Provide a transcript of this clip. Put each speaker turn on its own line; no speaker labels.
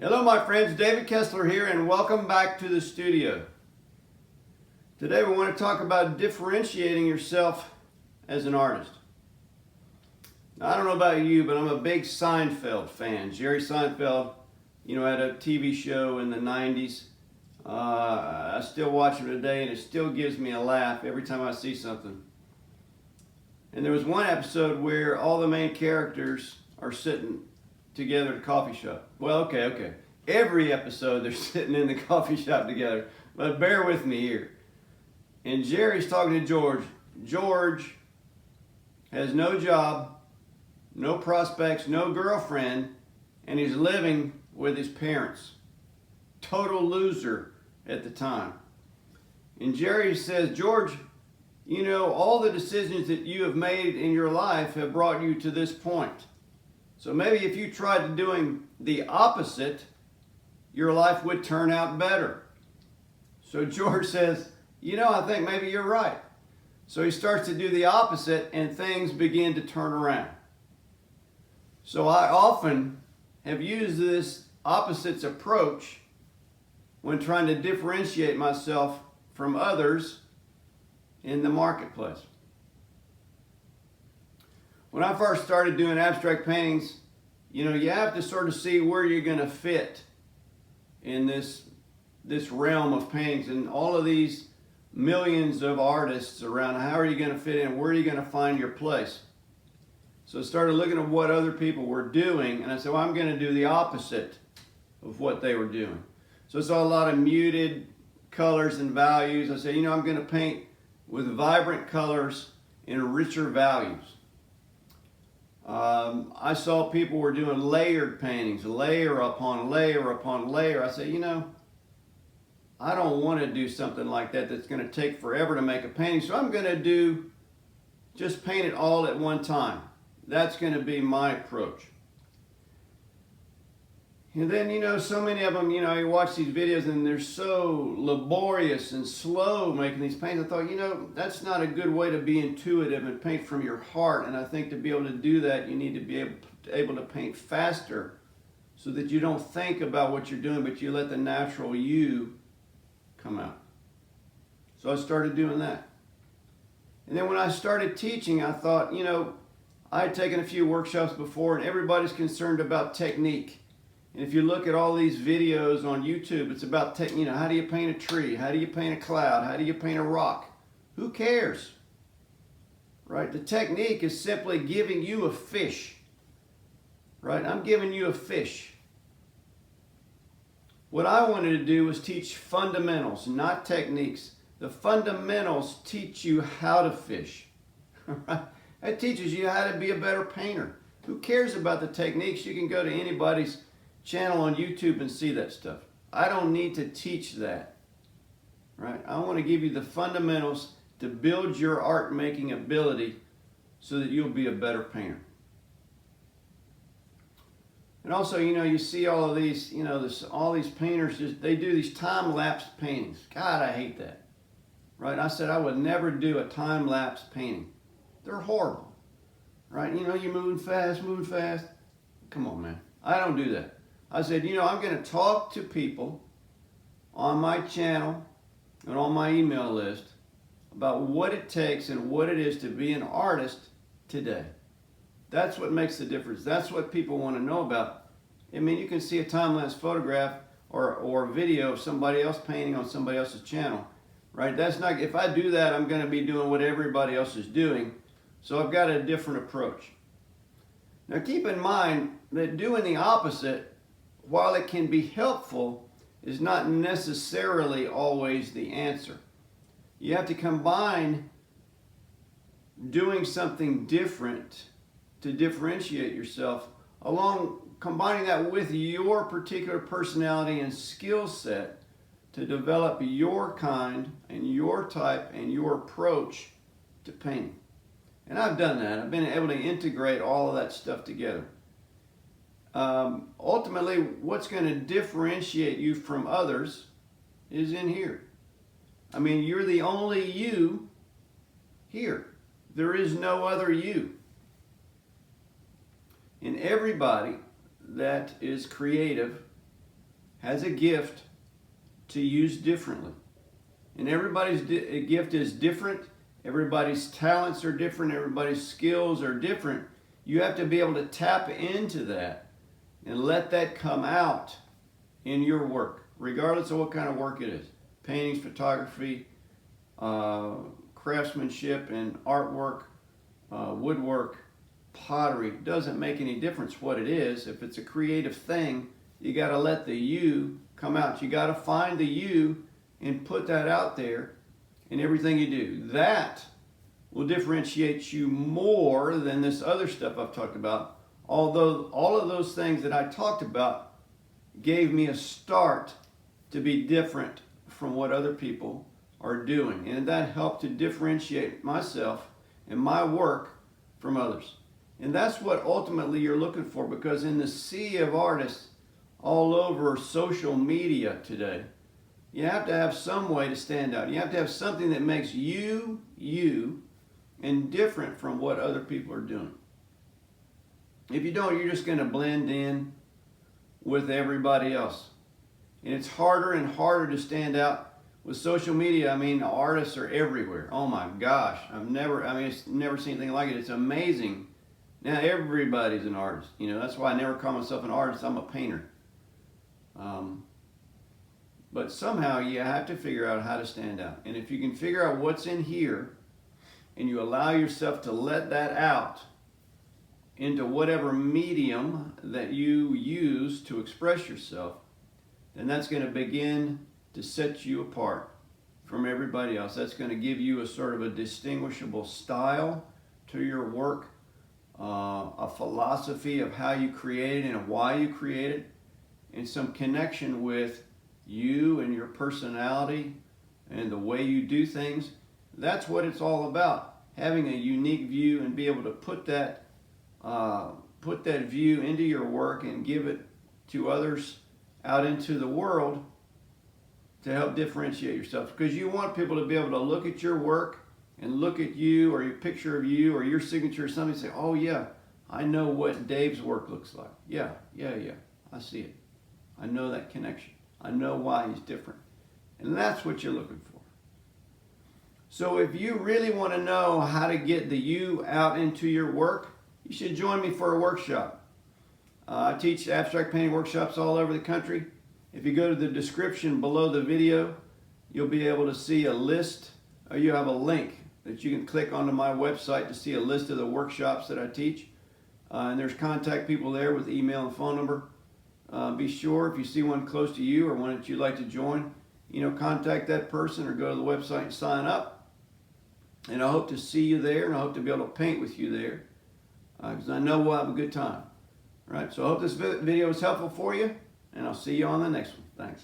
Hello my friends, David Kessler here and welcome back to the studio. Today we want to talk about differentiating yourself as an artist. Now, I don't know about you, but I'm a big Seinfeld fan. Jerry Seinfeld, had a TV show in the 90s. I still watch him today and it still gives me a laugh every time I see something. And there was one episode where all the main characters are sitting together at a coffee shop. Well, okay. Every episode they're sitting in the coffee shop together, but bear with me here. And Jerry's talking to George. George has no job, no prospects, no girlfriend, and he's living with his parents. Total loser at the time. And Jerry says, George, all the decisions that you have made in your life have brought you to this point. So maybe if you tried doing the opposite, your life would turn out better. So George says, I think maybe you're right. So he starts to do the opposite and things begin to turn around. So I often have used this opposites approach when trying to differentiate myself from others in the marketplace. When I first started doing abstract paintings, you have to sort of see where you're going to fit in this realm of paintings and all of these millions of artists around. How are you going to fit in? Where are you going to find your place? So I started looking at what other people were doing, and I said, well, I'm going to do the opposite of what they were doing. So I saw a lot of muted colors and values. I said, I'm going to paint with vibrant colors and richer values. I saw people were doing layered paintings, layer upon layer upon layer. I said, I don't want to do something like that that's going to take forever to make a painting. So I'm going to just paint it all at one time. That's going to be my approach. And then, so many of them, you watch these videos and they're so laborious and slow making these paints. I thought, that's not a good way to be intuitive and paint from your heart. And I think to be able to do that, you need to be able to paint faster so that you don't think about what you're doing, but you let the natural you come out. So I started doing that. And then when I started teaching, I thought, I had taken a few workshops before and everybody's concerned about technique. And if you look at all these videos on YouTube, it's about, how do you paint a tree? How do you paint a cloud? How do you paint a rock? Who cares? Right? The technique is simply giving you a fish. Right? I'm giving you a fish. What I wanted to do was teach fundamentals, not techniques. The fundamentals teach you how to fish. Right? It teaches you how to be a better painter. Who cares about the techniques? You can go to anybody's channel on YouTube and see that stuff. I don't need to teach that. Right? I want to give you the fundamentals to build your art making ability so that you'll be a better painter. And also, you see all of these, all these painters, they do these time-lapse paintings. God, I hate that. Right? I said I would never do a time-lapse painting. They're horrible. Right? You're moving fast. Come on, man. I don't do that. I said, I'm going to talk to people on my channel and on my email list about what it takes and what it is to be an artist today. That's what makes the difference. That's what people want to know about. I mean, you can see a time-lapse photograph or video of somebody else painting on somebody else's channel, right? That's not, if I do that, I'm going to be doing what everybody else is doing. So I've got a different approach. Now keep in mind that doing the opposite, while it can be helpful, is not necessarily always the answer. You have to combine doing something different to differentiate yourself, combining that with your particular personality and skill set to develop your kind and your type and your approach to painting. And I've done that. I've been able to integrate all of that stuff together. Ultimately, what's going to differentiate you from others is in here. I mean, you're the only you here. There is no other you. And everybody that is creative has a gift to use differently. And everybody's gift is different. Everybody's talents are different. Everybody's skills are different. You have to be able to tap into that and let that come out in your work, regardless of what kind of work it is. Paintings, photography, craftsmanship and artwork, woodwork, pottery. It doesn't make any difference what it is. If it's a creative thing, you got to let the you come out. You got to find the you and put that out there in everything you do. That will differentiate you more than this other stuff I've talked about. Although all of those things that I talked about gave me a start to be different from what other people are doing. And that helped to differentiate myself and my work from others. And that's what ultimately you're looking for, because in the sea of artists all over social media today, you have to have some way to stand out. You have to have something that makes you, you, and different from what other people are doing. If you don't, you're just going to blend in with everybody else. And it's harder and harder to stand out with social media. I mean, artists are everywhere. Oh my gosh. I've never seen anything like it. It's amazing. Now everybody's an artist. You know, that's why I never call myself an artist. I'm a painter. But somehow you have to figure out how to stand out. And if you can figure out what's in here and you allow yourself to let that out into whatever medium that you use to express yourself, then that's going to begin to set you apart from everybody else. That's going to give you a sort of a distinguishable style to your work, a philosophy of how you create it and why you create it, and some connection with you and your personality and the way you do things. That's what it's all about. Having a unique view and be able to put that view into your work and give it to others out into the world to help differentiate yourself. Because you want people to be able to look at your work and look at you or your picture of you or your signature or something and say, oh yeah, I know what Dave's work looks like. Yeah, I see it. I know that connection. I know why he's different. And that's what you're looking for. So if you really want to know how to get the you out into your work, you should join me for a workshop. I teach abstract painting workshops all over the country. If you go to the description below the video, you'll be able to see a list, or you have a link that you can click onto my website to see a list of the workshops that I teach. And there's contact people there with email and phone number. Be sure if you see one close to you or one that you'd like to join, contact that person or go to the website and sign up. And I hope to see you there, and I hope to be able to paint with you there, because I know we'll have a good time. All right, so I hope this video was helpful for you, and I'll see you on the next one. Thanks.